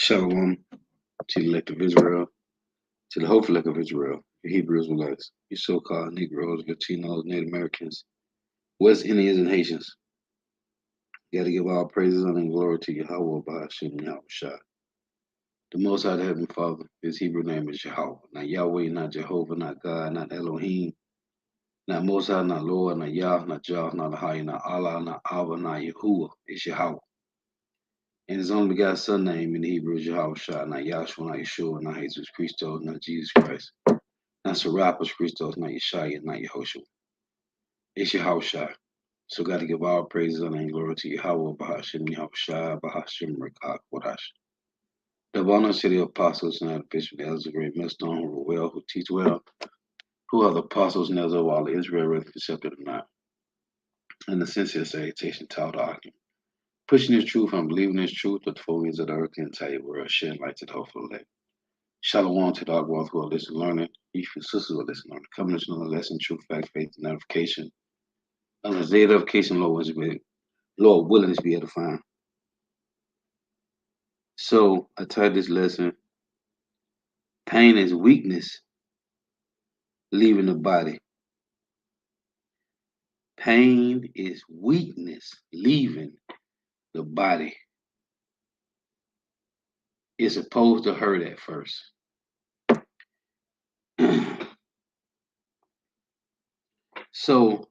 Shalom to the elect of Israel, to the hopeful elect of Israel, the Hebrew Israelites, you so-called Negroes, Latinos, Native Americans, West Indians, and Haitians. You got to give all praises, honor, and glory to Yahweh, Bahashim, Yahweh Shai. The Most High, the Heavenly Father, his Hebrew name is Yahweh. Not Yahweh, not Jehovah, not God, not Elohim, not Most High, not Lord, not Yah, not Jah, not Ahai, not Allah, not Abba, not Yahuwah. It's Yahweh. And his only begotten son name in the Hebrew is Yahweh Shai, not Yahshua, not Yeshua, not Jesus Christos, not Jesus Christ. Not Serapis Christos, not Yeshua, not Yehoshua. It's Yahweh Shai. So got to give all praises and glory to Yahweh, Bahashim, Yahweh Shai, Bahashim, Rekak, Wadash. The honor to the apostles and the bishop, the elders, the great millstone, who rule well, who teach well, who are the apostles and elders of all Israel, whether accepted or not. And the sincere salutation to all the argument. Pushing this truth and believing this truth with the full winds of the earth and entire world, shedding light to the hopeful elect. Shalom to the ones who are listening, learning, each and sisters who are listening, learning, coming to know the lesson, truth, fact, faith, and edification. And the day of edification, Lord willing to be edifying. So I titled this lesson, Pain is Weakness Leaving the Body. Pain is weakness leaving the body. It's supposed to hurt at first. So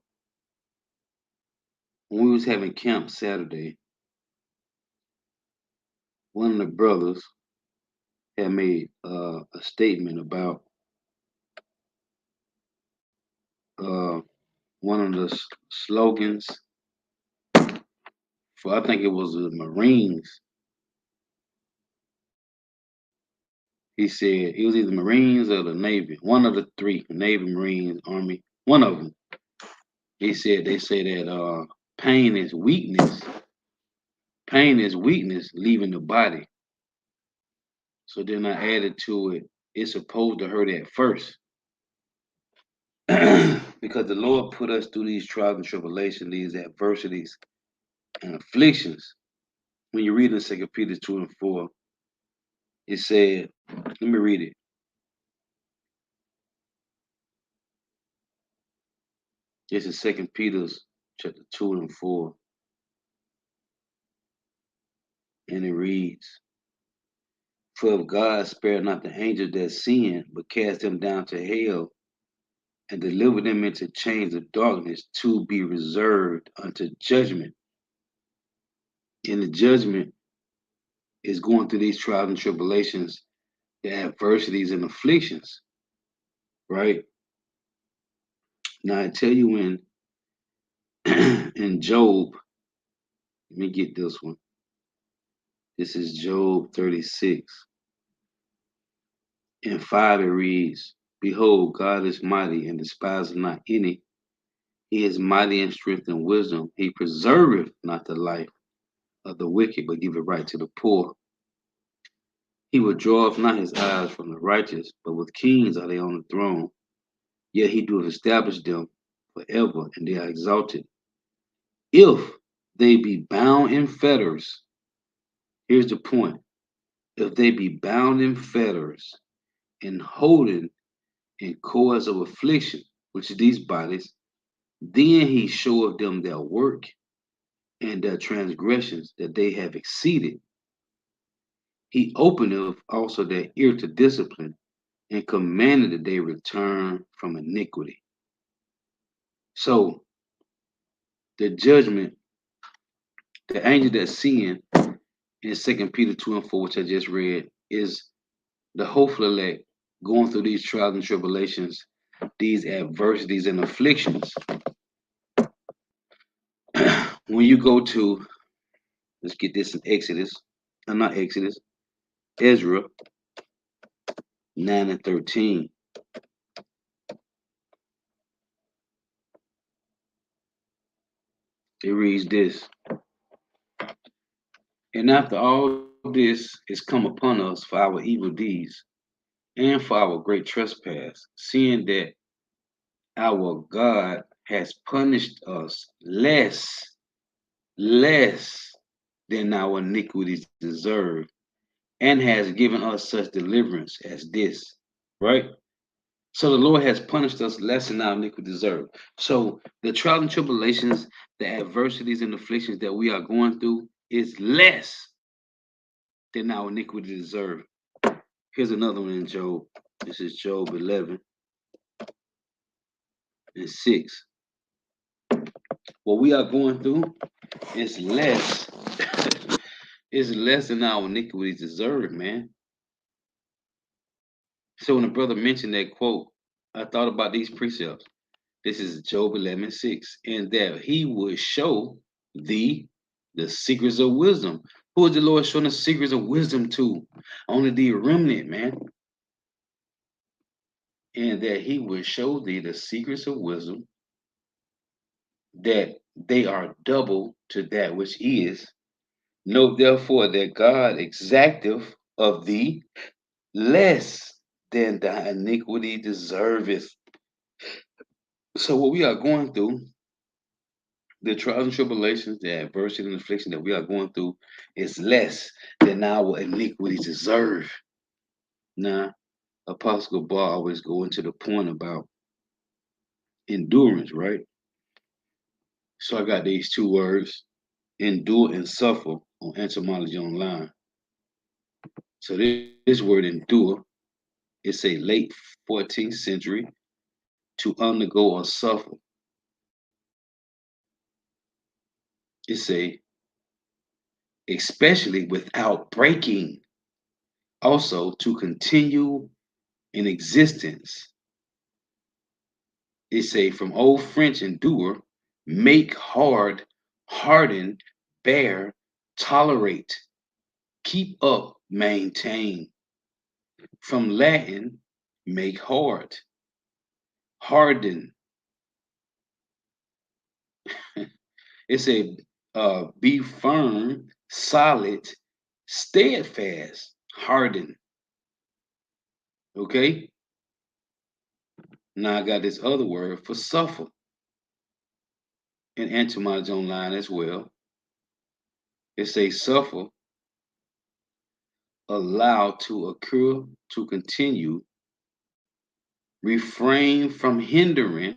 when we was having camp Saturday, one of the brothers had made a statement about one of the slogans for, I think it was the Marines. He said it was either Marines or the Navy, one of the three, Navy, Marines, Army, one of them. They say that pain is weakness. Pain is weakness leaving the body. So then I added to it, it's supposed to hurt at first. Because the Lord put us through these trials and tribulations, these adversities and afflictions. When you read in 2 Peter 2 and 4, it said, let me read it. This is 2 Peter chapter 2 and 4. And it reads, For if God spared not the angels that sinned, but cast them down to hell, and delivered them into chains of darkness to be reserved unto judgment. And the judgment is going through these trials and tribulations, the adversities and afflictions, right? Now I tell you in Job, let me get this one. This is Job 36. In 5 it reads, Behold, God is mighty and despiseth not any. He is mighty in strength and wisdom. He preserveth not the life of the wicked, but giveth right to the poor. He withdraweth not his eyes from the righteous, but with kings are they on the throne. Yet he doeth establish them forever, and they are exalted. If they be bound in fetters, here's the point. If they be bound in fetters and holden in cords of affliction, which is these bodies, then he showeth them their work and their transgressions that they have exceeded. He openeth also their ear to discipline, and commanded that they return from iniquity. So the judgment, the angel that sinned in 2 Peter 2 and 4, which I just read, is the hopeful elect going through these trials and tribulations, these adversities and afflictions. When you go to, let's get this in Exodus, not Exodus, Ezra 9 and 13. It reads this. And after all this is come upon us for our evil deeds and for our great trespass, seeing that our God has punished us less than our iniquities deserve, and has given us such deliverance as this, right? So the Lord has punished us less than our iniquity deserve. So the trials and tribulations, the adversities and afflictions that we are going through is less than our iniquity deserve. Here's another one in Job. This is Job 11 and 6. What we are going through is less. Is less than our iniquity deserve, man. So when the brother mentioned that quote, I thought about these precepts. This is Job 11:6, and that he would show thee the secrets of wisdom. Who is the Lord showing the secrets of wisdom to? Only the remnant, man. And that he would show thee the secrets of wisdom, that they are double to that which is. Know therefore that God exacteth of thee less than thy iniquity deserveth. So what we are going through, the trials and tribulations, the adversity and affliction that we are going through is less than our iniquities deserve. Now, Apostle Bar always go into the point about endurance, right? So I got these two words, endure and suffer, on Entomology Online. So this word endure is a late 14th century to undergo or suffer. It's a especially without breaking. Also to continue in existence. It's a from Old French endure, make hard, harden, bear, tolerate, keep up, maintain. From Latin, make hard, harden. It's a be firm, solid, steadfast, harden. Okay. Now I got this other word for suffer in Entomology Online as well. It's a suffer, allow to occur, to continue, refrain from hindering,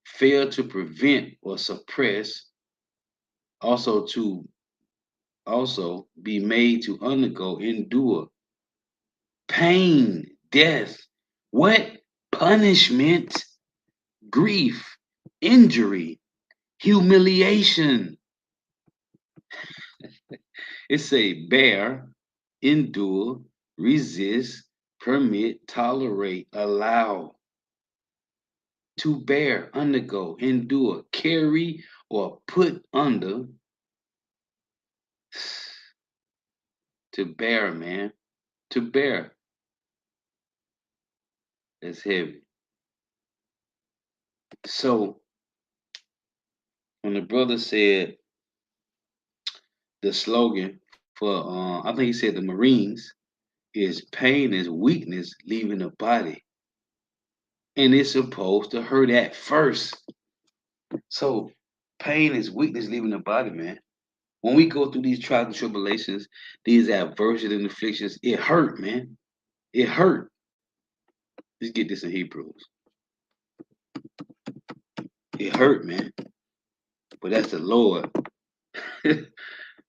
fail to prevent or suppress, also to also be made to undergo, endure pain, death, what? Punishment, grief, injury, humiliation. It's a bear, endure, resist, permit, tolerate, allow, to bear, undergo, endure, carry, or put under. To bear, man. To bear. That's heavy. So when the brother said the slogan for I think he said the Marines is pain is weakness leaving the body. And it's supposed to hurt at first. So pain is weakness leaving the body, man. When we go through these trials and tribulations, these adversities and afflictions, it hurt, man. It hurt. Let's get this in Hebrews. It hurt, man. But that's the Lord.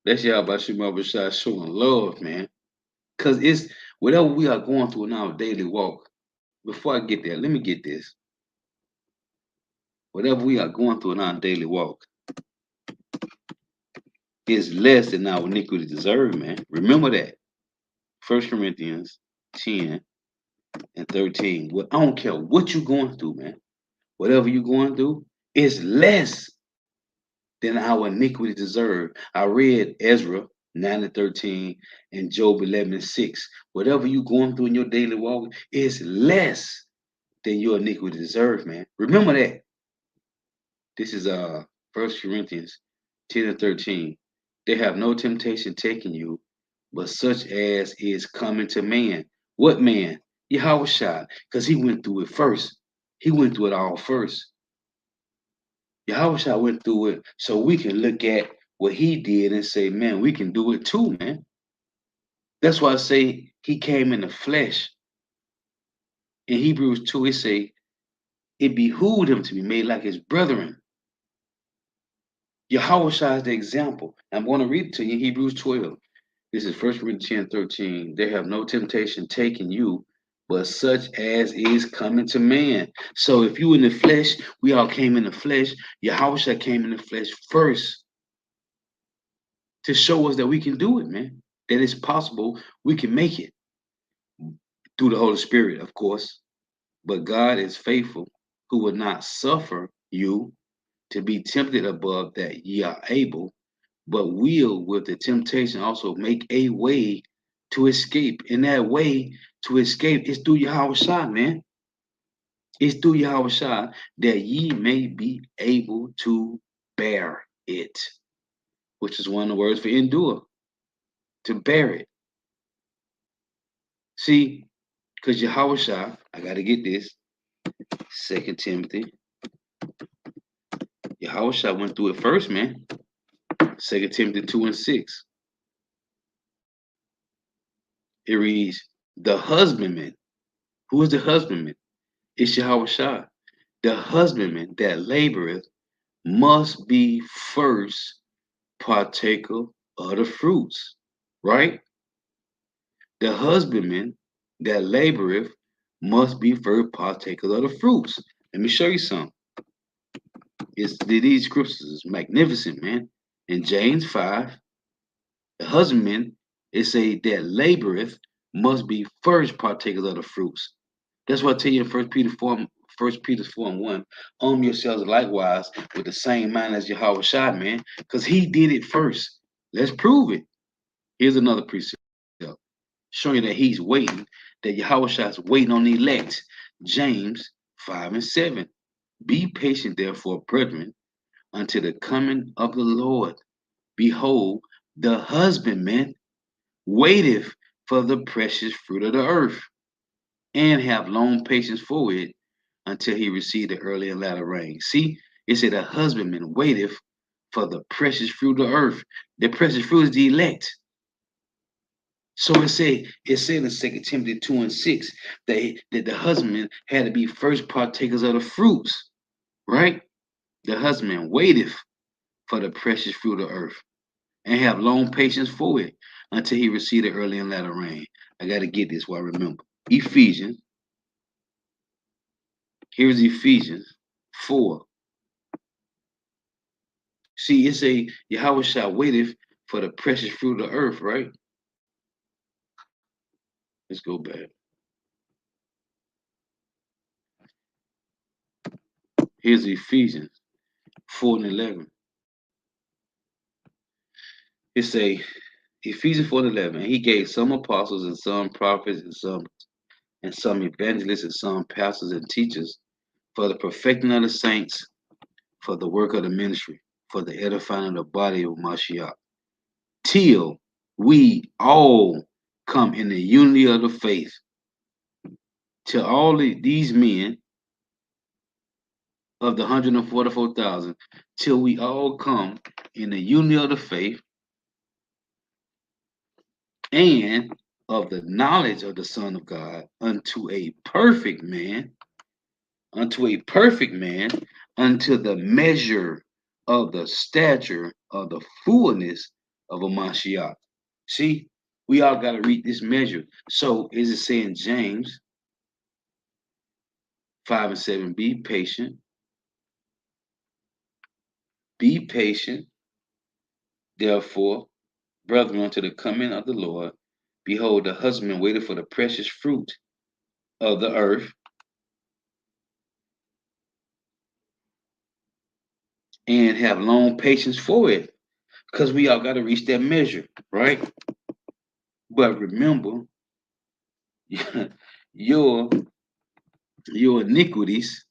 That's Yahweh Shema Bashar showing love, man. Because it's whatever we are going through in our daily walk. Before I get there, let me get this. Whatever we are going through in our daily walk is less than our iniquity deserve, man. Remember that. 1 Corinthians 10 and 13. Well, I don't care what you're going through, man. Whatever you're going through is less than our iniquity deserve. I read Ezra 9 and 13 and Job 11 and 6. Whatever you're going through in your daily walk is less than your iniquity deserve, man. Remember that. This is 1 Corinthians 10 and 13. They have no temptation taking you, but such as is coming to man. What man? Yahweh Shai, because he went through it first. He went through it all first. Yahweh went through it so we can look at what he did and say, man, we can do it too, man. That's why I say he came in the flesh. In Hebrews 2, it say it behooved him to be made like his brethren. Yahweh Shai is the example. I'm going to read it to you in Hebrews 12. This is 1 Corinthians 10:13. They have no temptation taken you, but such as is coming to man. So if you in the flesh, we all came in the flesh. Yahweh Shai came in the flesh first to show us that we can do it, man. That it's possible we can make it through the Holy Spirit, of course. But God is faithful, who will not suffer you to be tempted above that ye are able, but will with the temptation also make a way to escape. And that way to escape is through Yahweh Shai, man. It's through Yahweh Shai that ye may be able to bear it, which is one of the words for endure, to bear it. See, because Yahweh Shai, I got to get this, 2 Timothy. Yahweh Shai went through it first, man. 2 Timothy 2:6. It reads, the husbandman. Who is the husbandman? It's Yahweh Shai. The husbandman that laboreth must be first partaker of the fruits, right? The husbandman that laboreth must be first partaker of the fruits. Let me show you something. These scriptures is magnificent, man. In James 5, the husbandman, it say that laboreth must be first partakers of the fruits. That's what I tell you in 1 Peter 4:1. Arm yourselves likewise with the same mind as Yahweh Shai, man, because he did it first. Let's prove it. Here's another precept showing you that he's waiting, that Yahweh Shai is waiting on the elect. James 5:7. Be patient, therefore, brethren, until the coming of the Lord. Behold, the husbandman waiteth for the precious fruit of the earth, and have long patience for it until he receive the early and latter rain. See, it said a husbandman waiteth for the precious fruit of the earth. The precious fruit is the elect. So it said in 2 Timothy 2:6 that the husbandman had to be first partakers of the fruits, right? The husbandman waiteth for the precious fruit of the earth and have long patience for it until he receive the early and latter rain. I got to get this while I remember. Ephesians. Here's Ephesians 4. See, it's a Yahweh Shai waiteth for the precious fruit of the earth, right? Let's go back. Here's Ephesians 4:11. It's a Ephesians 4:11. And he gave some apostles and some prophets and some evangelists and some pastors and teachers for the perfecting of the saints, for the work of the ministry, for the edifying of the body of Mashiach, till we all come in the unity of the faith. Till all these men of the 144,000, till we all come in the unity of the faith and of the knowledge of the Son of God unto a perfect man, unto the measure of the stature of the fullness of a Mashiach. See, we all got to read this measure. So is it saying James 5:7, be patient, therefore, brethren, unto the coming of the Lord. Behold, the husbandman waited for the precious fruit of the earth, and have long patience for it, because we all got to reach that measure, right? But remember, your iniquities,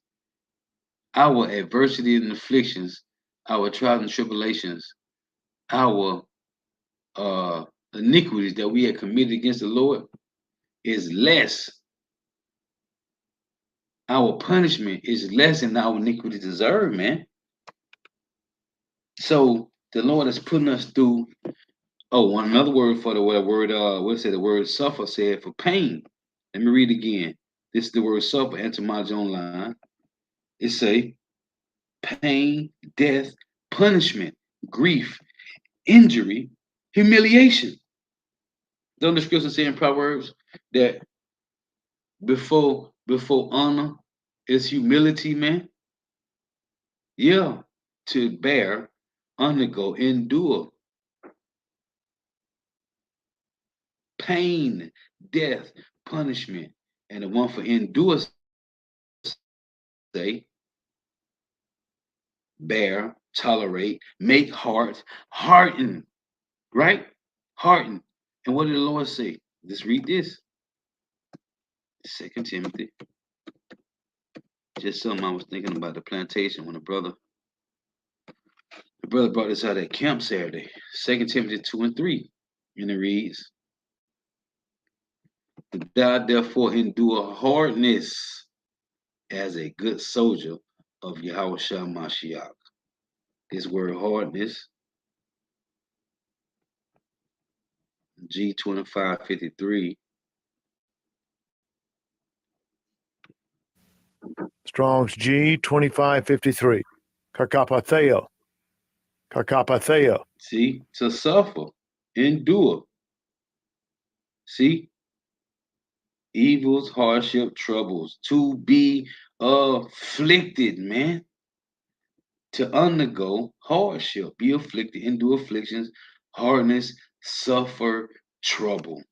our adversity and afflictions, our trials and tribulations, our iniquities that we had committed against the Lord is less. Our punishment is less than our iniquity deserve, man. So the Lord is putting us through Oh, one another word for the word what's it? The word suffer said for pain. Let me read again. This is the word suffer, etymology online. It say pain, death, punishment, grief, injury, humiliation. Don't the scripture say in Proverbs that before honor is humility, man? Yeah, to bear, undergo, endure pain, death, punishment, and the one for endure say bear, tolerate, make heart, hearten, right? Hearten. And what did the Lord say? Let's read this. 2 Timothy. Just something I was thinking about the plantation when the brother brought this out at camp Saturday. 2 Timothy 2 and 3. And it reads, thou therefore endure hardness as a good soldier of Yahweh Shah Mashiach. This word hardness, G2553. Strong's G 2553. Carcapatheo. Carcapatheo. See, to suffer, endure. See, evils, hardship, troubles, to be afflicted, man. To undergo hardship, be afflicted, endure afflictions, hardness, suffer trouble.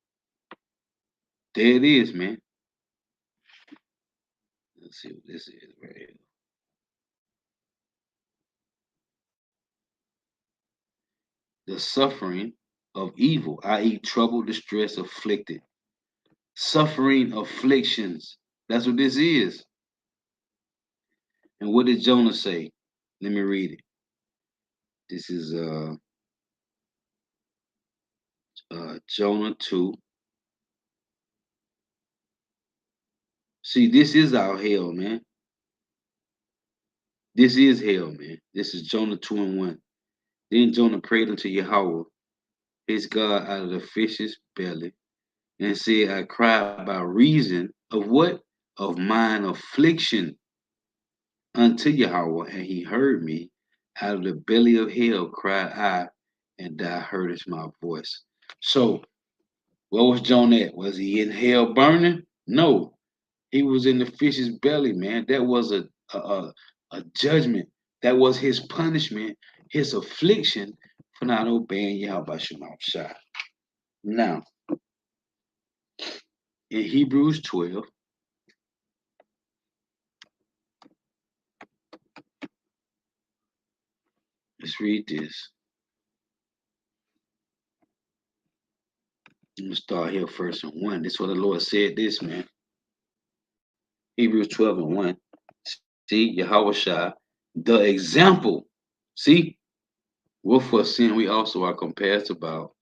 There it is, man. Let's see what this is right here. The suffering of evil, i.e., trouble, distress, afflicted. Suffering, afflictions. That's what this is. And what did Jonah say? Let me read it. This is Jonah 2. See, this is our hell, man. This is hell, man. This is Jonah 2 and 1. Then Jonah prayed unto Yahweh, his God, out of the fish's belly, and said, I cried by reason of what? Of mine affliction unto Yahweh, and he heard me. Out of the belly of hell cried I, and thou heardest my voice. So, where was Jonah at? Was he in hell burning? No. He was in the fish's belly, man. That was a judgment. That was his punishment, his affliction for not obeying Yahweh Shema Shai. Now, in Hebrews 12, let's read this. I'm going to start here first in 1. This is what the Lord said this, man. Hebrews 12 and 1. See, Yahweh Shai, the example. See, wherefore sin we also are compassed about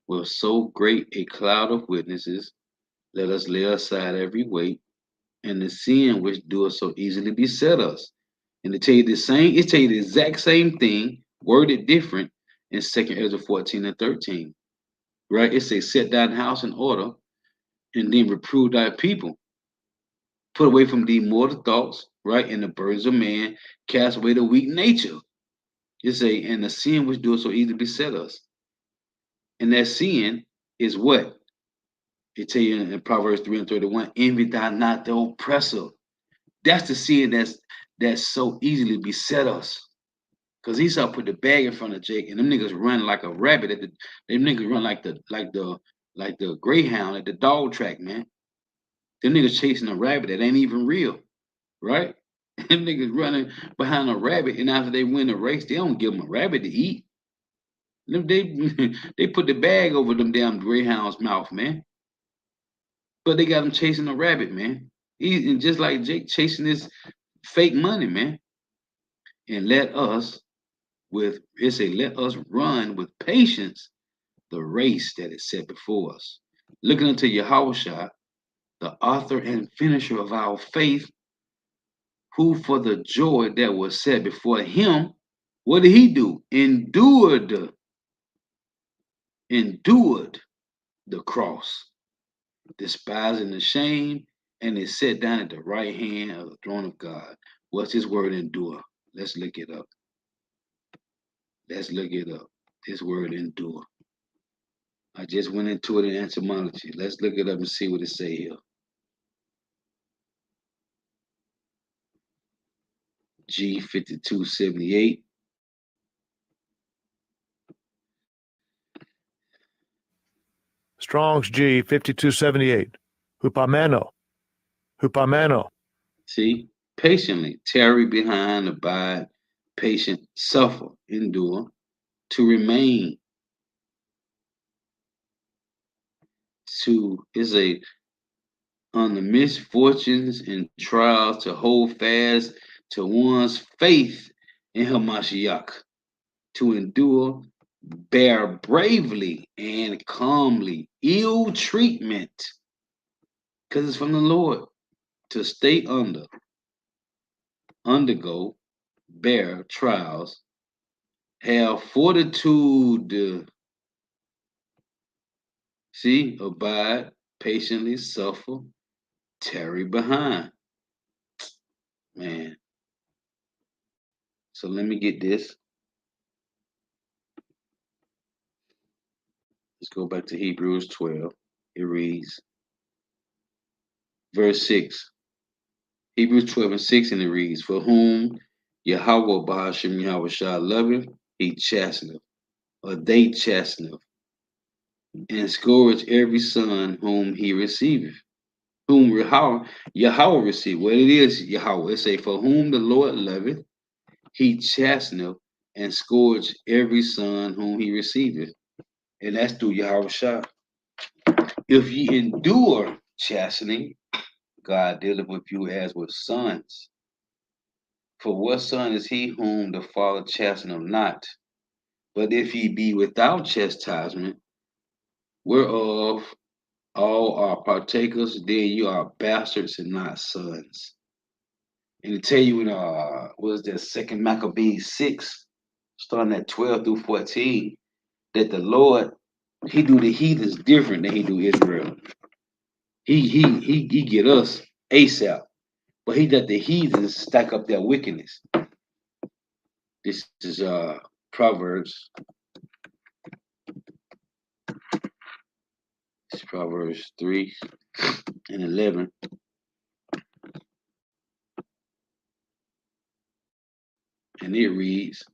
with so great a cloud of witnesses. Let us lay aside every weight and the sin which doeth so easily beset us. And to tell you the exact same thing, worded different in 2 Ezra 14 and 13. Right? It says, set thine house in order, and then reprove thy people. Put away from thee mortal thoughts, right? And the burdens of man, cast away the weak nature. You say, and the sin which doeth so easily beset us. And that sin is what? It tell you in Proverbs 3 and 31, envy thou not the oppressor. That's the sin that's so easily beset us. Cause Esau put the bag in front of Jake, and them niggas run like a rabbit them niggas run like the greyhound at the dog track, man. Them niggas chasing a rabbit that ain't even real, right? Them niggas running behind a rabbit, and after they win the race, they don't give them a rabbit to eat. They put the bag over them damn greyhound's mouth, man. But they got him chasing a rabbit, man. And just like Jake chasing this fake money, man. And let us run with patience the race that is set before us. Looking unto Yahushua, the author and finisher of our faith, who for the joy that was set before him, what did he do? Endured endured the cross, despising the shame, and is set down at the right hand of the throne of God. What's his word endure? Let's look it up. Let's look it up. This word endure. I just went into it in etymology. Let's look it up and see what it say here. G5278. Strong's G 5278. Hupamano. Hupamano. See? Patiently, tarry behind, abide, patient, suffer, endure, to remain. To is a on the misfortunes and trials, to hold fast to one's faith in Hamashiach, to endure, bear bravely and calmly ill treatment, because it's from the Lord, to stay undergo, bear trials, have fortitude, see, abide, patiently suffer, tarry behind. Man. So let me get this. Let's go back to Hebrews 12. It reads, verse 6. Hebrews 12 and 6, and it reads, for whom Yahweh Bahashim Yahweh Shah loveth, he chasteneth, or they chasteneth, and scourge every son whom he receiveth. Whom Yahweh received. What it is, Yahweh. It say, for whom the Lord loveth, he chasteneth, and scourge every son whom he receiveth. And that's through Yahweh Shah. If ye endure chastening, God dealeth with you as with sons. For what son is he whom the Father chasteneth not? But if ye be without chastisement, whereof all are partakers, then you are bastards and not sons. And to tell you in what was that, 2 Maccabees 6, starting at 12 through 14, that the Lord, he do the heathens different than he do Israel. He get us ASAP, but he let the heathens stack up their wickedness. This is Proverbs. It's Proverbs 3 and 11. And it reads,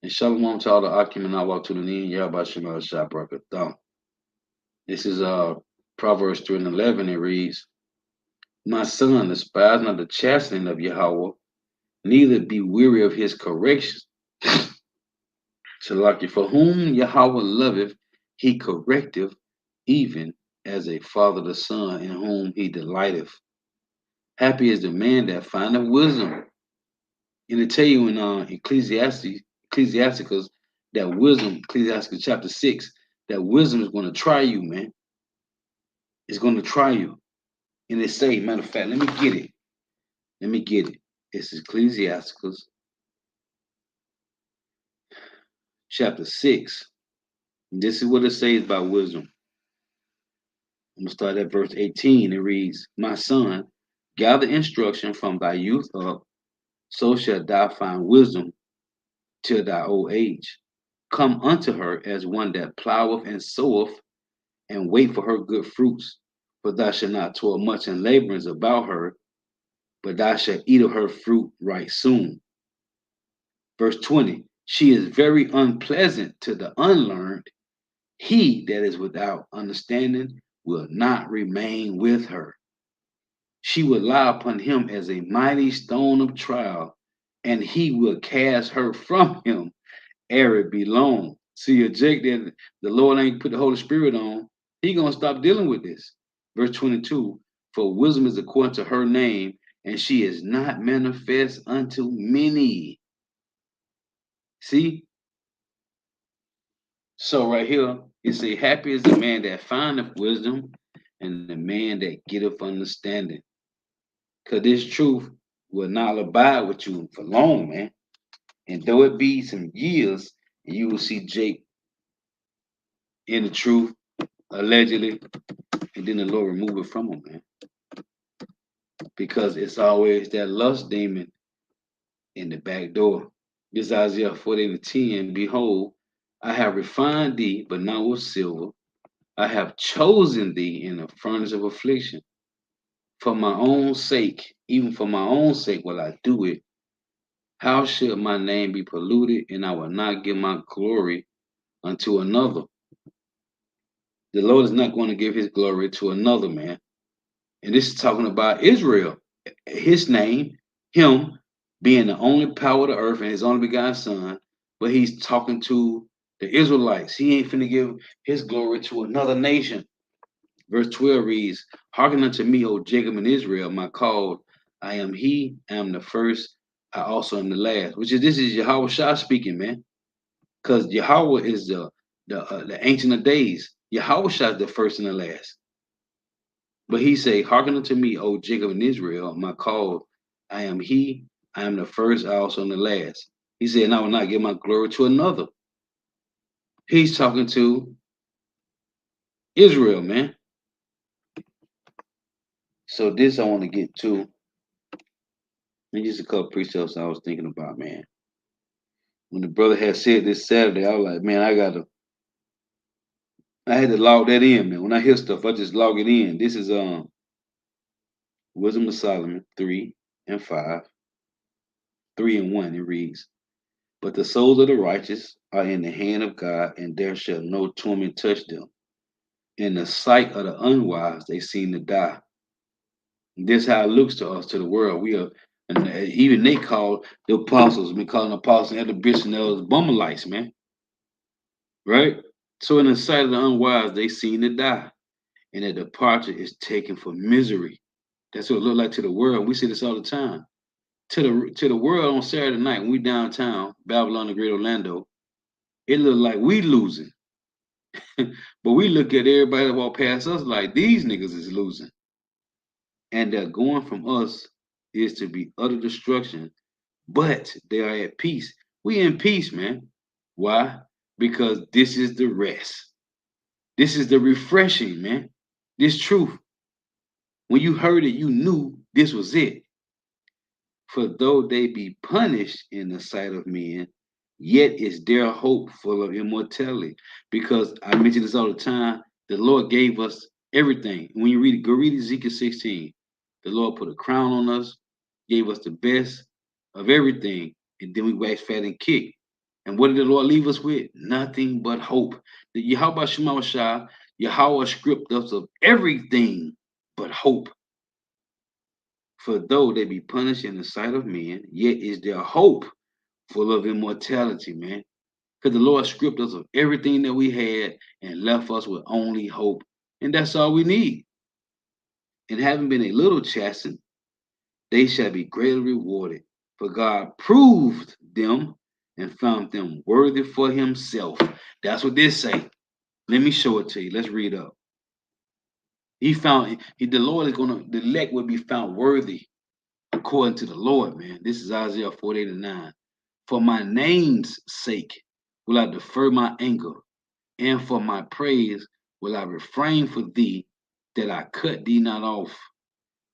and Shalom to all the Akim and I walk to the knee, Yahweh Shema Shabrakatah. This is Proverbs 3 and 11. It reads, my son, despise not the chastening of Yahweh, neither be weary of his correction. Salaki, for whom Yahweh loveth, he correcteth, even as a father the son in whom he delighteth. Happy is the man that findeth wisdom. And to tell you in Ecclesiasticus, that wisdom, Ecclesiasticus chapter 6, that wisdom is going to try you, man. It's going to try you. And it say, matter of fact, let me get it. Let me get it. It's Ecclesiasticus chapter 6. This is what it says about wisdom. I'm going to start at verse 18. It reads, my son, gather instruction from thy youth up, so shalt thou find wisdom till thy old age. Come unto her as one that ploweth and soweth, and wait for her good fruits. For thou shalt not toil much in laborings about her, but thou shalt eat of her fruit right soon. Verse 20, she is very unpleasant to the unlearned. He that is without understanding will not remain with her. She will lie upon him as a mighty stone of trial, and he will cast her from him ere it be long. See, a Jake that the Lord ain't put the Holy Spirit on, he gonna stop dealing with this. Verse 22, for wisdom is according to her name, and she is not manifest unto many. See? So right here, it say, happy is the man that findeth wisdom, and the man that getteth understanding. Because this truth will not abide with you for long, man. And though it be some years, and you will see Jake in the truth, allegedly, and then the Lord remove it from them, man. Because it's always that lust demon in the back door. This Isaiah 48:10. Behold, I have refined thee, but not with silver. I have chosen thee in the furnace of affliction. For my own sake, even for my own sake, will I do it. How should my name be polluted, and I will not give my glory unto another? The Lord is not going to give his glory to another, man. And this is talking about Israel. His name, him being the only power of the earth and his only begotten son, but he's talking to the Israelites. He ain't finna give his glory to another nation. Verse 12 reads, Hearken unto me, O Jacob and Israel, my called. I am he, I am the first, I also am the last. This is Yahweh Shah speaking, man. Because Yahweh is the ancient of days. Yahweh Shah is the first and the last. But he say, Hearken unto me, O Jacob and Israel, my called. I am he, I am the first, I also am the last. He said, and I will not give my glory to another. He's talking to Israel, man. So this I want to get to. And just a couple precepts I was thinking about, man. When the brother had said this Saturday, I was like, man, I had to log that in, man. When I hear stuff, I just log it in. This is Wisdom of Solomon 3 and 5. 3 and 1, it reads, But the souls of the righteous are in the hand of God, and there shall no torment touch them. In the sight of the unwise, they seem to die. And this is how it looks to us, to the world. We are, and even they call the apostles, we call them apostles and the bishops and elders Bumalites, man. Right? So in the sight of the unwise, they seem to die. And their departure is taken for misery. That's what it look like to the world. We see this all the time. To the world on Saturday night when we downtown, Babylon, the Great Orlando, it look like we losing. But we look at everybody that walk past us like these niggas is losing. And they're going from us is to be utter destruction, but they are at peace. We in peace, man. Why? Because this is the rest. This is the refreshing, man. This truth. When you heard it, you knew this was it. For though they be punished in the sight of men, yet is their hope full of immortality. Because I mention this all the time, the Lord gave us everything. When you read it, go read Ezekiel 16. The Lord put a crown on us, gave us the best of everything, and then we waxed fat and kicked. And what did the Lord leave us with? Nothing but hope. The Yahweh Shema Shah, Yahweh stripped us of everything but hope. For though they be punished in the sight of men, yet is their hope full of immortality, man. Because the Lord stripped us of everything that we had and left us with only hope. And that's all we need. And having been a little chastened, they shall be greatly rewarded. For God proved them and found them worthy for himself. That's what this say. Let me show it to you. Let's read up. The Lord is the elect will be found worthy according to the Lord, man. This is Isaiah 48 and 9. For my name's sake will I defer my anger, and for my praise will I refrain for thee, that I cut thee not off.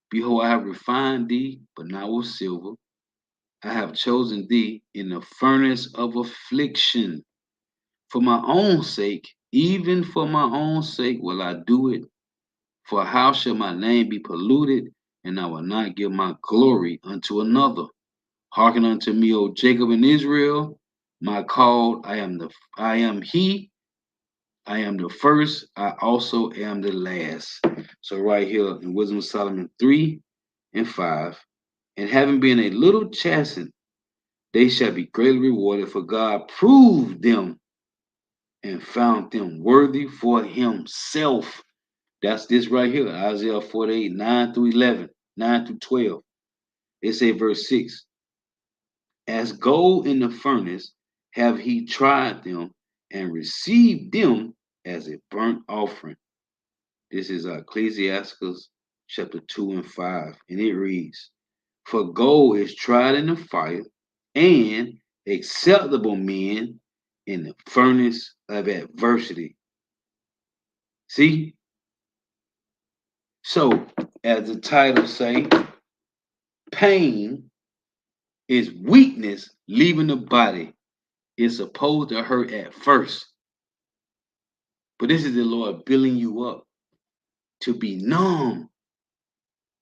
Behold, I have refined thee, but not with silver. I have chosen thee in the furnace of affliction. For my own sake, even for my own sake, will I do it. For how shall my name be polluted, and I will not give my glory unto another? Hearken unto me, O Jacob and Israel, my called. I am he. I am the first. I also am the last. So right here in Wisdom of Solomon 3 and 5, and having been a little chastened, they shall be greatly rewarded. For God proved them and found them worthy for himself. That's this right here, Isaiah 48, 9 through 11, 9 through 12. It say verse 6. As gold in the furnace have he tried them and received them as a burnt offering. This is Ecclesiastes chapter 2 and 5. And it reads, For gold is tried in the fire, and acceptable men in the furnace of adversity. See? So, as the title say, pain is weakness leaving the body. It's supposed to hurt at first. But this is the Lord building you up to be numb.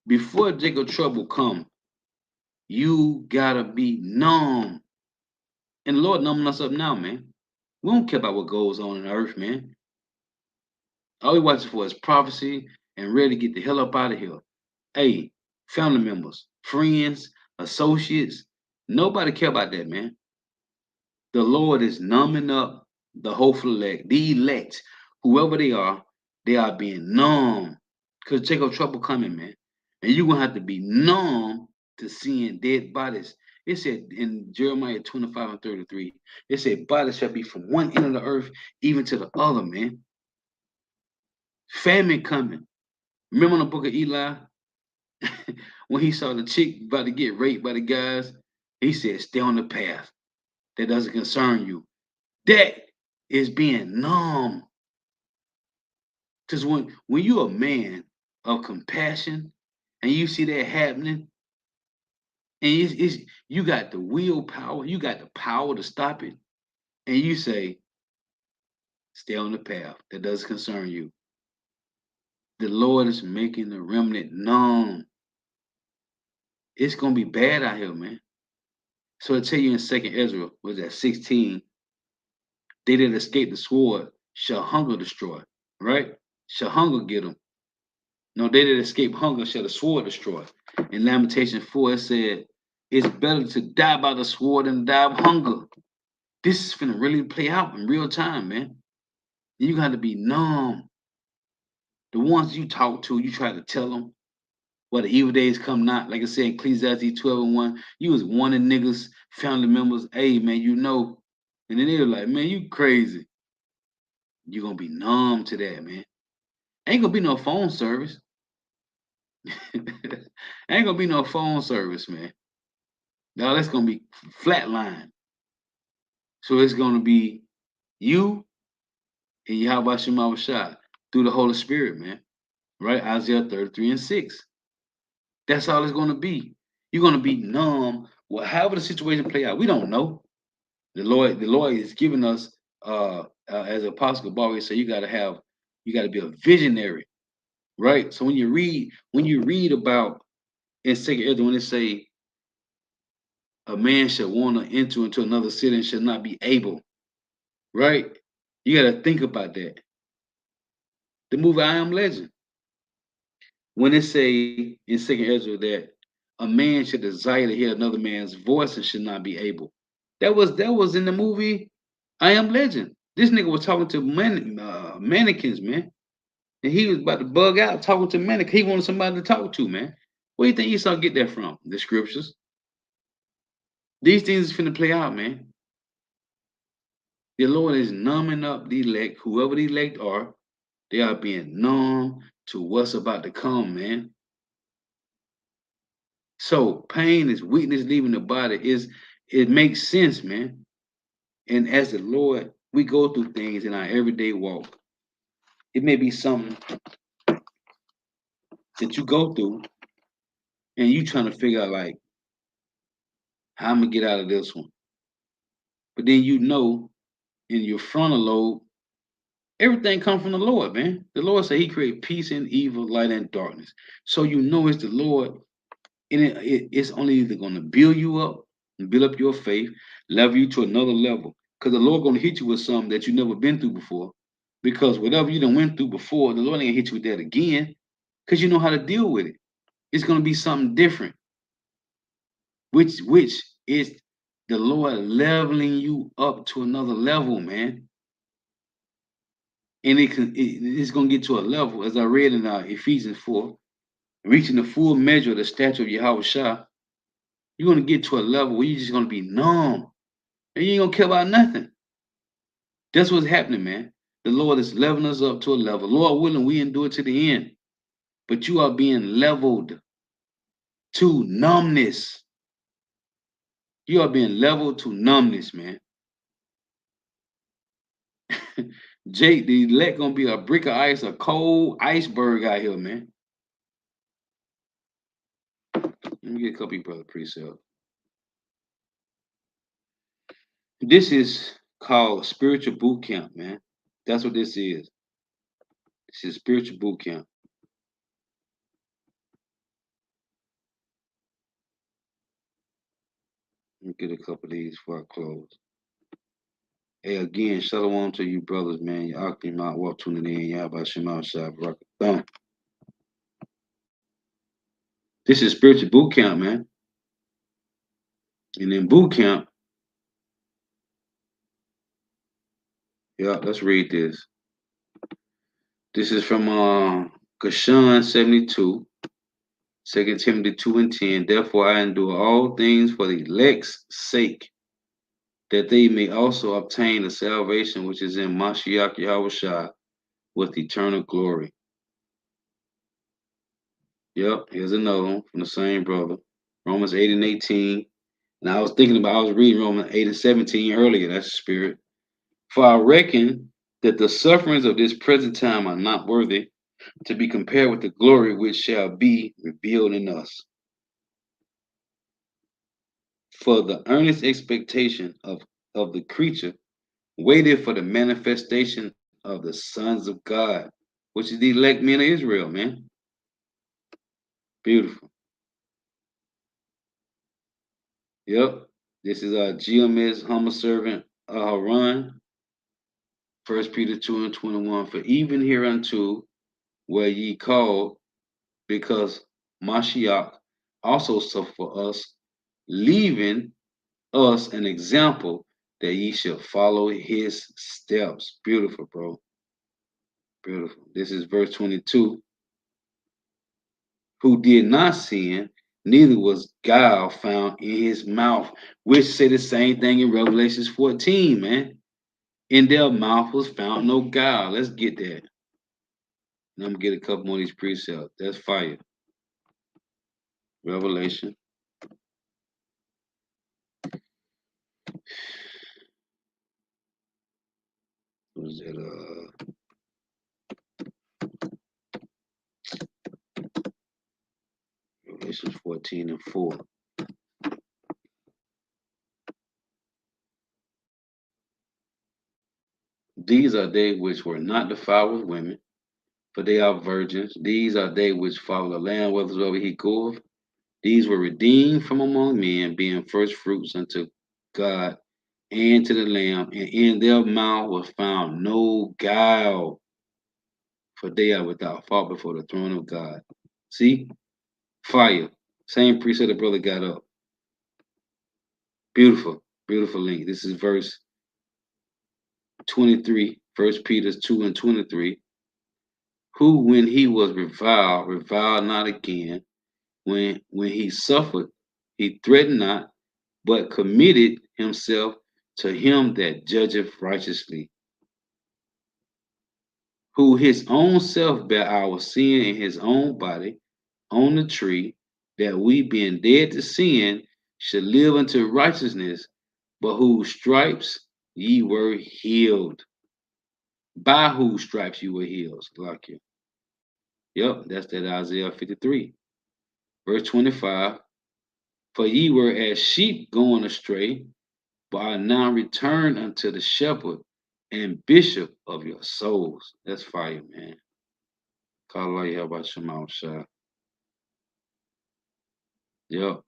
Before Jacob trouble come, you gotta be numb. And the Lord numbing us up now, man. We don't care about what goes on the earth, man. All we watching for is prophecy and ready to get the hell up out of here. Hey, family members, friends, associates, nobody care about that, man. The Lord is numbing up the hopeful elect, the elect, whoever they are being numb. Because Jacob trouble coming, man. And you're gonna have to be numb to seeing dead bodies. It said in Jeremiah 25 and 33, it said bodies shall be from one end of the earth even to the other, man. Famine coming. Remember in the book of Eli, when he saw the chick about to get raped by the guys, he said, stay on the path. That doesn't concern you. That is being numb. Because when you're a man of compassion and you see that happening, and you got the willpower, you got the power to stop it, and you say, stay on the path. That doesn't concern you. The Lord is making the remnant numb. It's gonna be bad out here, man. So I tell you in 2nd Ezra, was that 16, they that escape the sword shall hunger destroy, right? Shall hunger get them. No, they that escape hunger shall the sword destroy. In Lamentation 4, it said, it's better to die by the sword than die of hunger. This is gonna really play out in real time, man. You got to be numb. The ones you talk to, you try to tell them what the evil days come not. Like I said, Ecclesiastes 12 and 1, you was warning niggas, family members, hey, man, you know. And then they were like, man, you crazy. You're going to be numb to that, man. Ain't going to be no phone service. Ain't going to be no phone service, man. No, that's going to be flatline. So it's going to be you and Yahweh Shema Shah through the Holy Spirit, man. Right? Isaiah 33 and 6. That's all it's going to be. You're going to be numb. Well, however the situation play out, we don't know. The Lord is giving us, as Apostle Barber said, you got to be a visionary, right? So when you read about in 2nd Ezra, when it say a man shall want to enter into another city and shall not be able, right? You got to think about that. The movie I Am Legend, when it say in 2nd Ezra that a man should desire to hear another man's voice and should not be able. That was in the movie I Am Legend. This nigga was talking to mannequins, man. And he was about to bug out talking to mannequins. He wanted somebody to talk to, man. Where do you think Esau get that from? The scriptures. These things is finna play out, man. The Lord is numbing up the elect, whoever the elect are, they are being numb to what's about to come, man. So pain is weakness leaving the body. It makes sense, man. And as the Lord, we go through things in our everyday walk. It may be something that you go through and you trying to figure out like how I'm gonna get out of this one. But then you know in your frontal lobe, everything comes from the Lord, man. The Lord said he created peace and evil, light and darkness. So you know it's the Lord, and it's only either gonna build you up and build up your faith, level you to another level. Because the Lord gonna hit you with something that you never been through before. Because whatever you done went through before, the Lord ain't gonna hit you with that again. Because you know how to deal with it. It's gonna be something different. Which is the Lord leveling you up to another level, man. And it's gonna get to a level, as I read in Ephesians 4, reaching the full measure of the stature of Yahweh Shah. You're gonna get to a level where you're just gonna be numb. And you ain't gonna care about nothing. That's what's happening, man. The Lord is leveling us up to a level. Lord willing, we endure to the end. But you are being leveled to numbness. You are being leveled to numbness, man. Jake, the elect gonna be a brick of ice, a cold iceberg out here, man. Let me get a couple of brother precept. This is called spiritual boot camp, man. That's what this is. This is spiritual boot camp. Let me get a couple of these before I close. Hey, again, shalom to you brothers, man. Y'all came out, walk tuning in. Y'all about Shema Shah Barakatah. This is spiritual boot camp, man. And in boot camp, yeah, let's read this. This is from Kashan 72, 2 Timothy 2 and 10. Therefore, I endure all things for the elect's sake, that they may also obtain the salvation which is in Mashiach Yahushua with eternal glory. Yep, here's another one from the same brother. Romans 8 and 18. And I was reading Romans 8 and 17 earlier. That's the spirit. For I reckon that the sufferings of this present time are not worthy to be compared with the glory which shall be revealed in us. For the earnest expectation of the creature waited for the manifestation of the sons of God, which is the elect men of Israel, man. Beautiful. Yep. This is GMS humble servant Haran. 1 Peter 2 and 21. For even hereunto were ye called, because Mashiach also suffered for us, leaving us an example that ye shall follow his steps. Beautiful, bro. Beautiful. This is verse 22. Who did not sin, neither was guile found in his mouth, which say the same thing in Revelations 14, man. In their mouth was found no guile. Let's get that. And I'm gonna get a couple more of these precepts. That's fire. Revelation. What was that? Revelation 14 and 4. These are they which were not defiled with women, for they are virgins. These are they which follow the Lamb whithersoever he goeth. These were redeemed from among men, being first fruits unto God and to the Lamb, and in their mouth was found no guile, for they are without fault before the throne of God. See? Fire. Same precept the brother got up. Beautiful. Beautiful link. This is verse 23, 1 Peter 2 and 23. Who, when he was reviled not again. When he suffered, he threatened not, but committed himself to him that judgeth righteously, who his own self bare our sin in his own body on the tree, that we, being dead to sin, should live unto righteousness, but whose stripes ye were healed. By whose stripes you were healed, like you. Yep, that's that Isaiah 53. Verse 25. For ye were as sheep going astray, but are now returned unto the shepherd and bishop of your souls. That's fire, man. Call Allah about Shema Shah. Yep.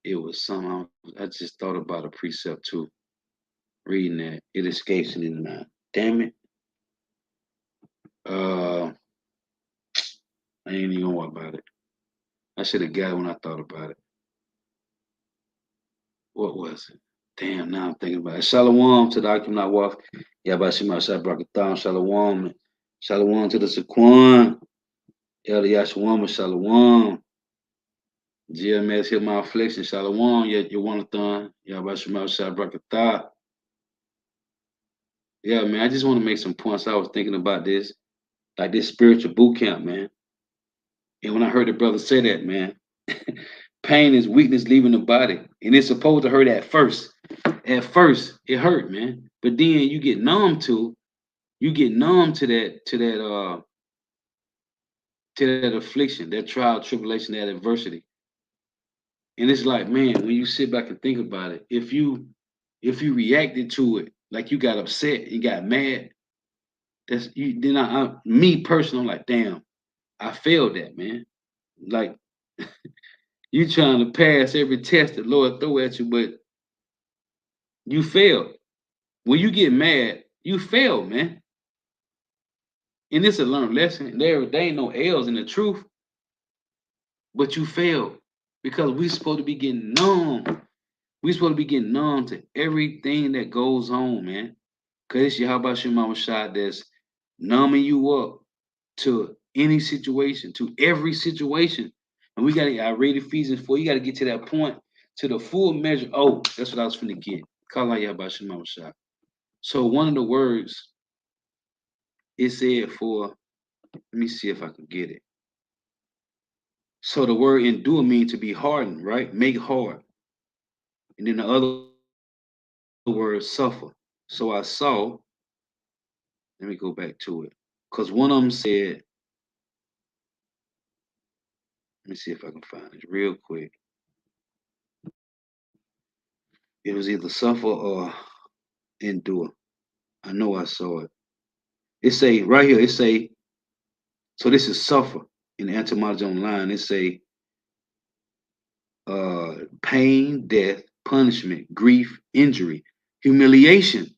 It was somehow, I just thought about a precept too. Reading that. It escapes me now. Damn it. I ain't even know about it. I should have got it when I thought about it. What was it? Damn, now I'm thinking about it. Shalom to the Akim Nawaf. Yabashima Shah Brakatan. Shalom. Shalom to the Saquan. El Yashawam Shalom. GMS hit my affliction. Shalom. You want to Yabashima Shah Brakatan. Yeah, man, I just want to make some points. I was thinking about this, like this spiritual boot camp, man. And when I heard the brother say that, man, pain is weakness leaving the body. And it's supposed to hurt at first. At first, it hurt, man. But then you get numb to You get numb to that affliction, that trial, tribulation, that adversity. And it's like, man, when you sit back and think about it, if you reacted to it like you got upset, you got mad, that's you then me personally, I'm like, damn, I failed that, man. Like you trying to pass every test the Lord throw at you, but you failed. When you get mad, you fail, man. And it's a learned lesson. There ain't no L's in the truth, but you failed because we supposed to be getting numb. We supposed to be getting numb to everything that goes on, man. Cause it's Yahweh Shema Shah that's numbing you up to any situation, to every situation. And we gotta, I read Ephesians 4, you gotta get to that point, to the full measure. Oh, that's what I was finna get. Call out Yahweh Shema Shah. So one of the words it said for, let me see if I can get it. So the word endure means to be hardened, right? Make hard. And then the other word suffer. So I saw, let me go back to it. Because one of them said, let me see if I can find it real quick. It was either suffer or endure. I know I saw it. It say right here, it say, so this is suffer in the etymology online. It say pain, death, punishment, grief, injury, humiliation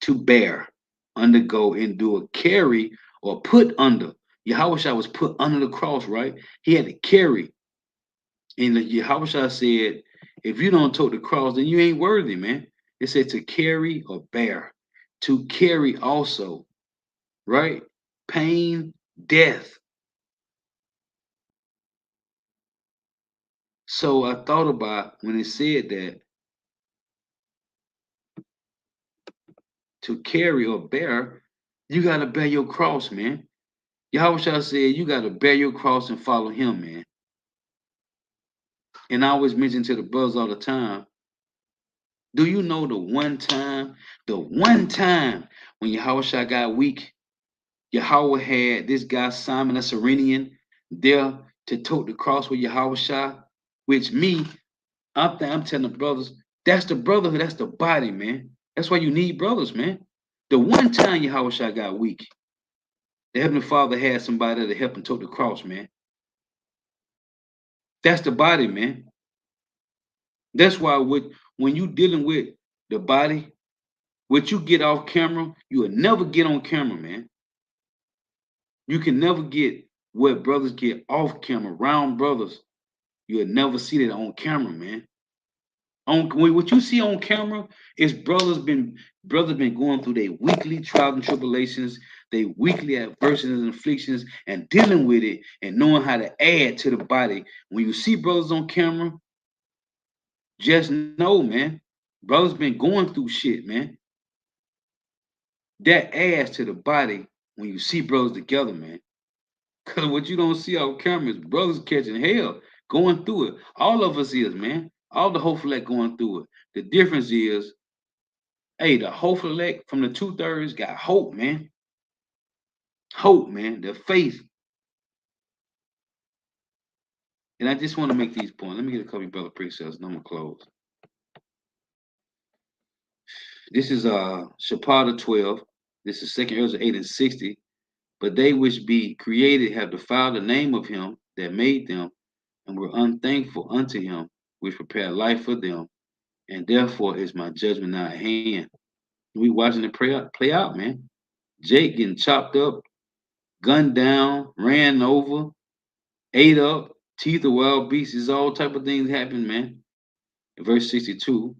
to bear, undergo, endure, carry, or put under. Yahweh was put under the cross, right? He had to carry. And Yahweh said, if you don't tote the cross, then you ain't worthy, man. It said to carry or bear. To carry also, right? Pain, death. So I thought about when it said that to carry or bear, you gotta bear your cross, man. Yahweh said you gotta bear your cross and follow him, man. And I always mention to the brothers all the time, do you know the one time when Yahweh got weak, Yahweh had this guy Simon a Cyrenian there to tote the cross with Yahweh, which me, I'm telling the brothers, that's the brotherhood, that's the body, man. That's why you need brothers, man. The one time Yahweh got weak, the Heavenly Father had somebody to help him tote the cross, man. That's the body, man. That's why when you dealing with the body, what you get off camera, you will never get on camera, man. You can never get what brothers get off camera, round brothers. You'll never see that on camera, man. What you see on camera is brothers been going through their weekly trials and tribulations, their weekly adversities and afflictions, and dealing with it and knowing how to add to the body. When you see brothers on camera, just know, man, brothers been going through shit, man. That adds to the body when you see brothers together, man. Cause what you don't see on camera is brothers catching hell, going through it. All of us is, man. All the hopeful going through it. The difference is, hey, the hopeful elect from the 2/3 got hope, man. Hope, man. The faith. And I just want to make these points. Let me get a couple of brother precepts and I'm gonna close. This is Shapata 12. This is 2nd Ezra 8 and 60. But they which be created have defiled the name of him that made them, and were unthankful unto him, which prepared life for them, and therefore is my judgment now at hand. We watching it play out, man. Jake getting chopped up, gunned down, ran over, ate up, teeth of wild beasts, all type of things happen, man. In verse 62,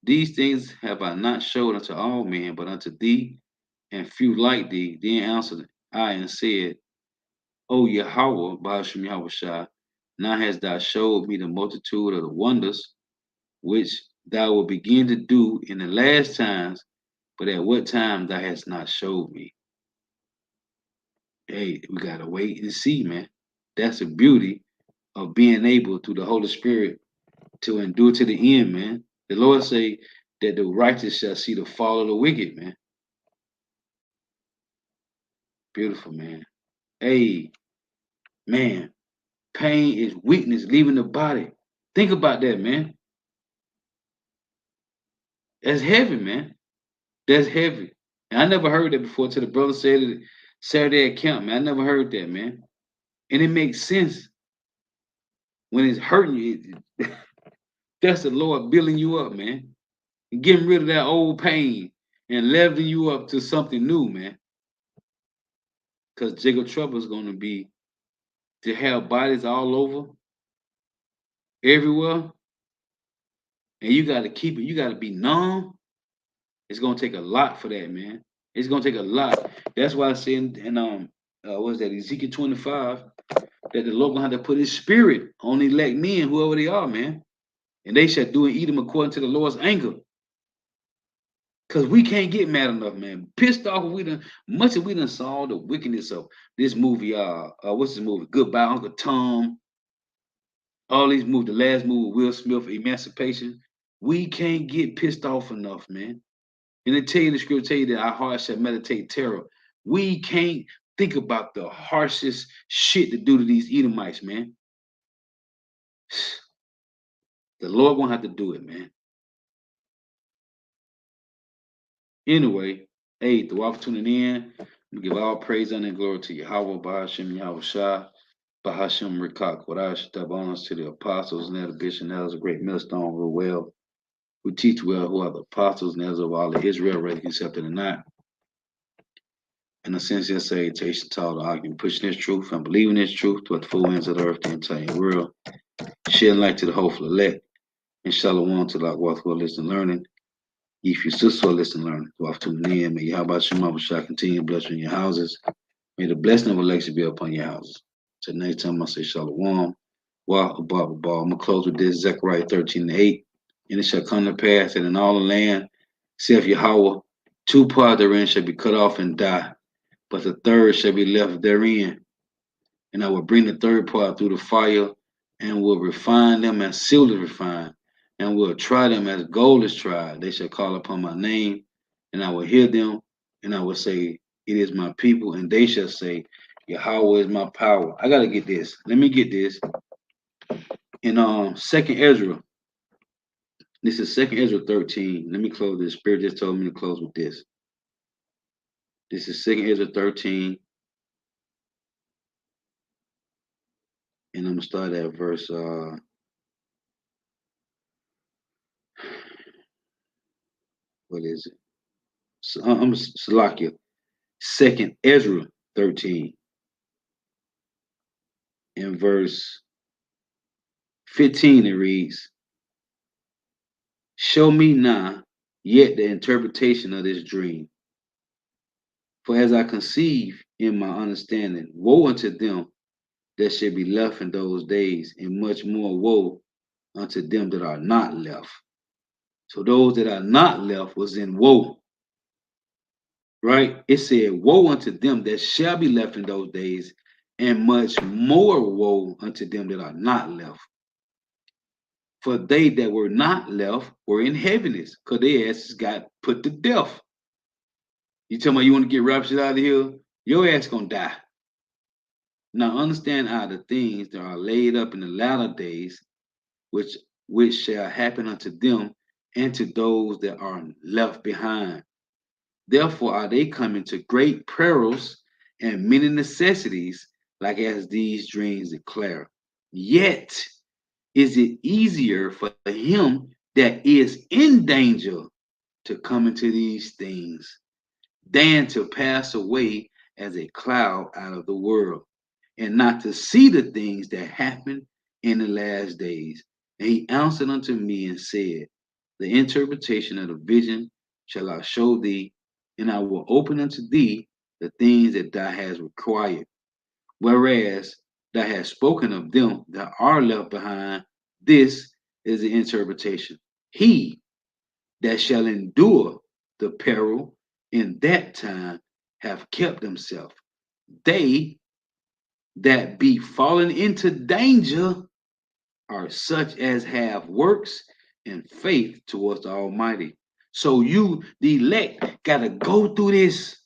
these things have I not showed unto all men, but unto thee, and few like thee. Then answered I and said, O Yahweh, Ba'ashem Yahweh, now hast thou showed me the multitude of the wonders which thou wilt begin to do in the last times, but at what time thou hast not showed me. Hey, we gotta wait and see, man. That's the beauty of being able through the Holy Spirit to endure to the end, man. The Lord say that the righteous shall see the fall of the wicked, man. Beautiful, man. Hey, man, pain is weakness leaving the body. Think about that, man. That's heavy, man. That's heavy. And I never heard that before till the brother said it Saturday at camp, man. I never heard that, man. And it makes sense when it's hurting you. That's the Lord building you up, man. And getting rid of that old pain and leveling you up to something new, man. Because Jacob trouble is going to be to have bodies all over, everywhere, and you got to keep it. You got to be numb. It's going to take a lot for that, man. It's going to take a lot. That's why I say what is that, Ezekiel 25, that the Lord going to have to put his spirit on the elect men, whoever they are, man. And they shall do and eat them according to the Lord's anger. Because we can't get mad enough, man. Pissed off, much of we done saw the wickedness of this movie, what's this movie? Goodbye, Uncle Tom. All these movies, the last movie, Will Smith, Emancipation. We can't get pissed off enough, man. And they tell you, the scripture tell you that our hearts shall meditate terror. We can't think about the harshest shit to do to these Edomites, man. The Lord won't have to do it, man. Anyway, hey, throughout for tuning in, we give all praise and glory to Yahweh, Bahashim, Yahweh Shah, Bahashim Rikak, Wadash, honors to the apostles and the bishop, and that was a great millstone, real well. We teach well who are the apostles and as of all of Israel, whether accepted or not. In a sincere salutation to all the argument, pushing this truth and believing this truth to the full ends of the earth, the entire world, shedding light to the hopeful elect, and shalom to the worth who are listening learning. If you still so listen learning, go off to the end. May Yahweh Shema shall continue blessing your houses. May the blessing of Alexa be upon your houses. So next time I say shalom. Wa above. I'm gonna close with this Zechariah 13:8. And it shall come to pass that in all the land, saith Yahweh, two parts therein shall be cut off and die, but the third shall be left therein. And I will bring the third part through the fire, and will refine them as silver refined, and will try them as gold is tried. They shall call upon my name, and I will hear them, and I will say, it is my people, and they shall say, Yahweh is my power. I gotta get this. Let me get this. In Second Ezra, this is Second Ezra 13. Let me close this. Spirit just told me to close with this. This is Second Ezra 13. And I'm gonna start at verse what is it? I'm Salakia. Second Ezra 13. In verse 15 it reads, show me now yet the interpretation of this dream. For as I conceive in my understanding, woe unto them that shall be left in those days, and much more woe unto them that are not left. So those that are not left was in woe, right? It said, woe unto them that shall be left in those days, and much more woe unto them that are not left. For they that were not left were in heaviness, because their asses got put to death. You tell me you want to get raptured out of here, your ass gonna die. Now understand how the things that are laid up in the latter days, which shall happen unto them and to those that are left behind. Therefore are they coming to great perils and many necessities, like as these dreams declare. Yet is it easier for him that is in danger to come into these things than to pass away as a cloud out of the world, and not to see the things that happen in the last days. And he answered unto me and said, the interpretation of the vision shall I show thee, and I will open unto thee the things that thou hast required. Whereas thou hast spoken of them that are left behind, this is the interpretation. He that shall endure the peril in that time have kept himself. They that be fallen into danger are such as have works and faith towards the Almighty. So you, the elect, got to go through this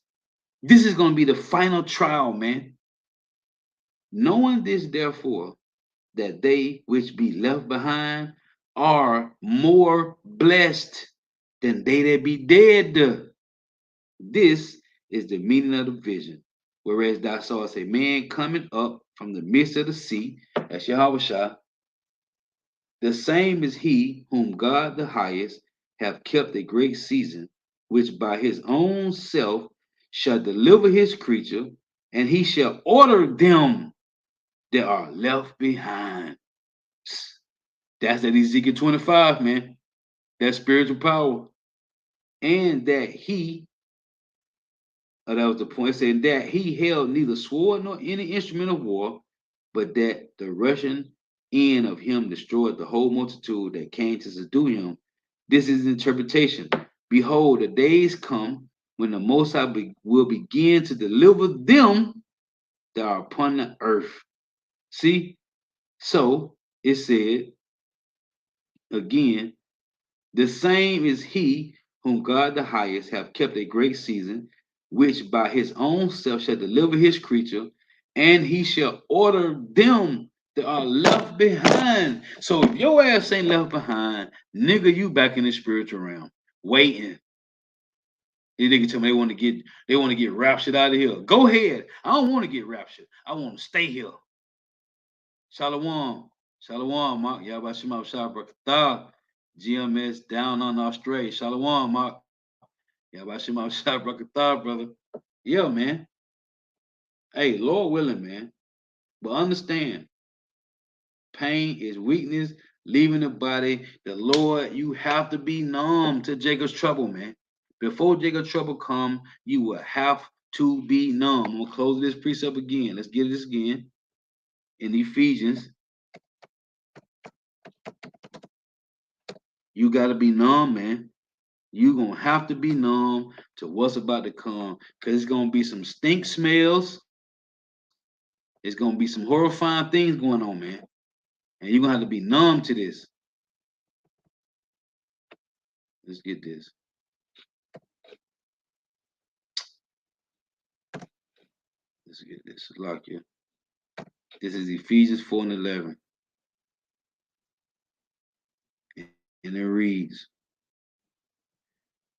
This is going to be the final trial, man. Knowing this, therefore, that they which be left behind are more blessed than they that be dead. This is the meaning of the vision. Whereas thou sawest a man coming up from the midst of the sea, that's Yahweh, the same is he whom God the highest have kept a great season, which by his own self shall deliver his creature, and he shall order them that are left behind. That's that Ezekiel 25, man. That spiritual power. And that he, that was the point, it said that he held neither sword nor any instrument of war, but that the rushing in of him destroyed the whole multitude that came to subdue him. This is interpretation. Behold, the days come when the Most High will begin to deliver them that are upon the earth. See? So it said again, the same is he whom God the highest have kept a great season, which by his own self shall deliver his creature, and he shall order them that are left behind. So if your ass ain't left behind, nigga, you back in the spiritual realm, waiting. These niggas tell me they want to get raptured out of here. Go ahead. I don't want to get raptured. I want to stay here. Shalom. Shalom, Mark. Yabashima Shabrakatah. GMS down on Australia. Shalom, Mark. Yabashima Shabrakatah, brother. Yeah, man. Hey, Lord willing, man. But understand, pain is weakness, leaving the body. The Lord, you have to be numb to Jacob's trouble, man. Before Jacob's trouble come, you will have to be numb. I'm gonna close this precept again. Let's get this again in Ephesians. You gotta be numb, man. You're gonna have to be numb to what's about to come, because it's gonna be some stink smells. It's gonna be some horrifying things going on, man. And you're gonna have to be numb to this. Let's get this. Let's get this. Lock you. This is Ephesians 4 and 11. And it reads,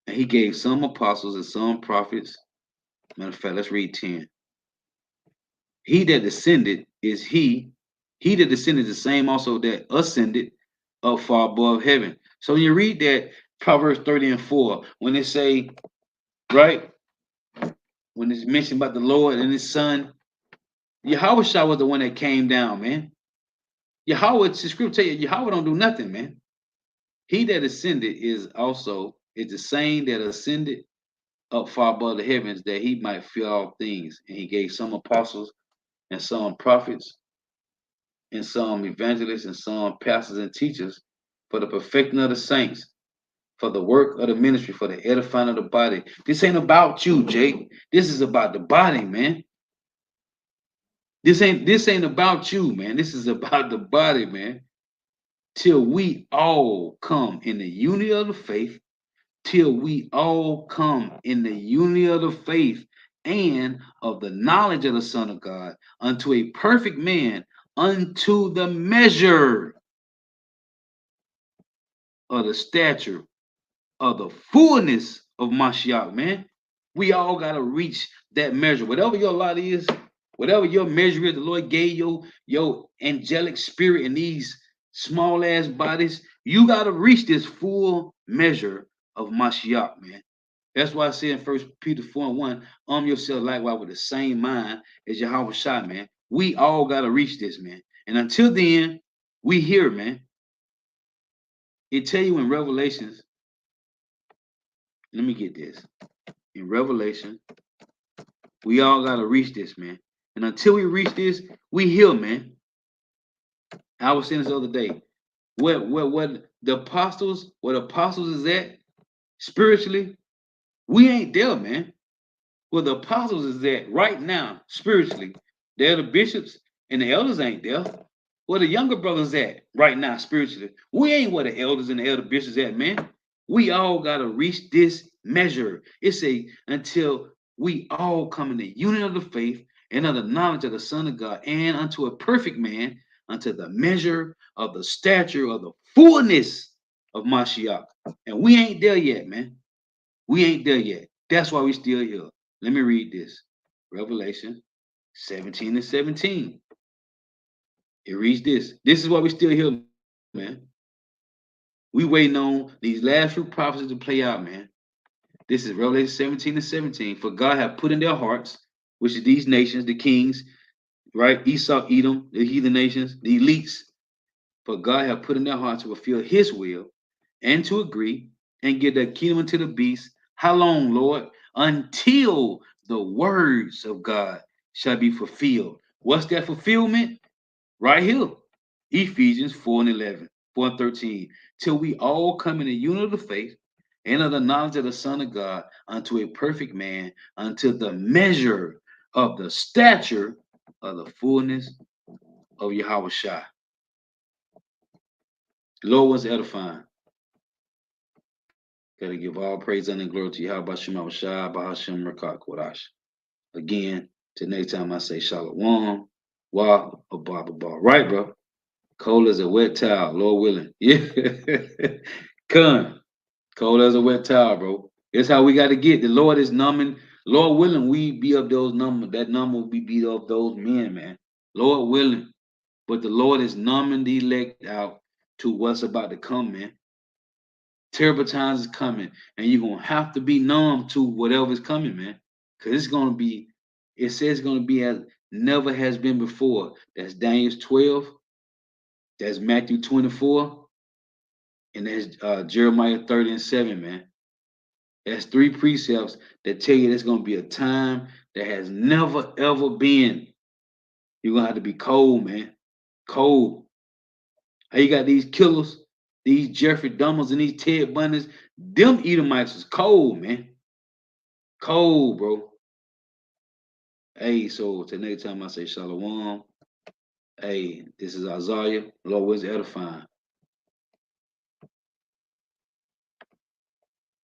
and he gave some apostles and some prophets. Matter of fact, let's read 10. He that descended is he that descended the same also that ascended up far above heaven. So when you read that Proverbs 30 and 4, when they say, right, when it's mentioned about the Lord and his son, Yahweh Shah was the one that came down, man. Yahweh, the scripture tell you, Yahweh don't do nothing, man. He that ascended is the same that ascended up far above the heavens, that he might fill all things. And he gave some apostles and some prophets and some evangelists and some pastors and teachers for the perfecting of the saints, for the work of the ministry, for the edifying of the body. This ain't about you, Jake. This is about the body, man. This ain't about you, man. This is about the body, man. Till we all come in the unity of the faith, till we all come in the unity of the faith and of the knowledge of the Son of God, unto a perfect man, unto the measure of the stature of the fullness of Mashiach, man. We all got to reach that measure. Whatever your lot is, whatever your measure is, the Lord gave your angelic spirit in these small ass bodies. You got to reach this full measure of Mashiach, man. That's why I say in 1 Peter 4 and 1, arm yourself likewise with the same mind as Yahweh Shai, man. We all got to reach this, man. And until then, we here, man. It tell you in Revelations, let me get this. In Revelation, we all got to reach this, man. And until we reach this, we here, man. I was saying this the other day. Where the apostles is at spiritually, we ain't there, man. Where the apostles is at right now, spiritually, they're the bishops and the elders ain't there. Where the younger brothers at right now, spiritually, we ain't where the elders and the elder bishops at, man. We all gotta reach this measure. It's until we all come in the union of the faith and of the knowledge of the Son of God, and unto a perfect man, unto the measure of the stature of the fullness of Mashiach. And we ain't there yet, man. We ain't there yet. That's why we still here. Let me read this. Revelation 17 and 17. It reads this. This is why we still here, man. We waiting on these last few prophecies to play out, man. This is Revelation 17 and 17. For God hath put in their hearts, which is these nations, the kings, right? Esau, Edom, the heathen nations, the elites. For God hath put in their hearts to fulfill his will and to agree and give their kingdom unto the beast. How long, Lord? Until the words of God shall be fulfilled. What's that fulfillment? Right here. Ephesians 4 and 11, 4 and 13. Till we all come in the unity of the faith and of the knowledge of the Son of God unto a perfect man, unto the measure of the stature of the fullness of Yahweh Shai. The Lord was edifying. Gotta give all praise and glory to Yahweh Shem Shai, Bahashem Rakak Kodash. Again, till next time I say Shalom, Wa, Abba. Right, bro? Cold as a wet towel, Lord willing. Yeah. Come. Cold as a wet towel, bro. It's how we got to get. The Lord is numbing. Lord willing, we be of those numbers. That number will be beat of those men, man. Lord willing. But the Lord is numbing the elect out to what's about to come, man. Terrible times is coming, and you're gonna have to be numb to whatever's coming, man. Cause it's gonna be, it says it's gonna be as never has been before. That's Daniel 12, that's Matthew 24, and that's Jeremiah 30 and 7, man. That's three precepts that tell you there's gonna be a time that has never ever been. You're gonna have to be cold, man. Cold. How you got these killers, these Jeffrey Dahmers and these Ted Bundys, them Edomites is cold, man. Cold, bro. Hey, so till next time I say Shalom. Hey, this is Isaiah. Lord was edifying.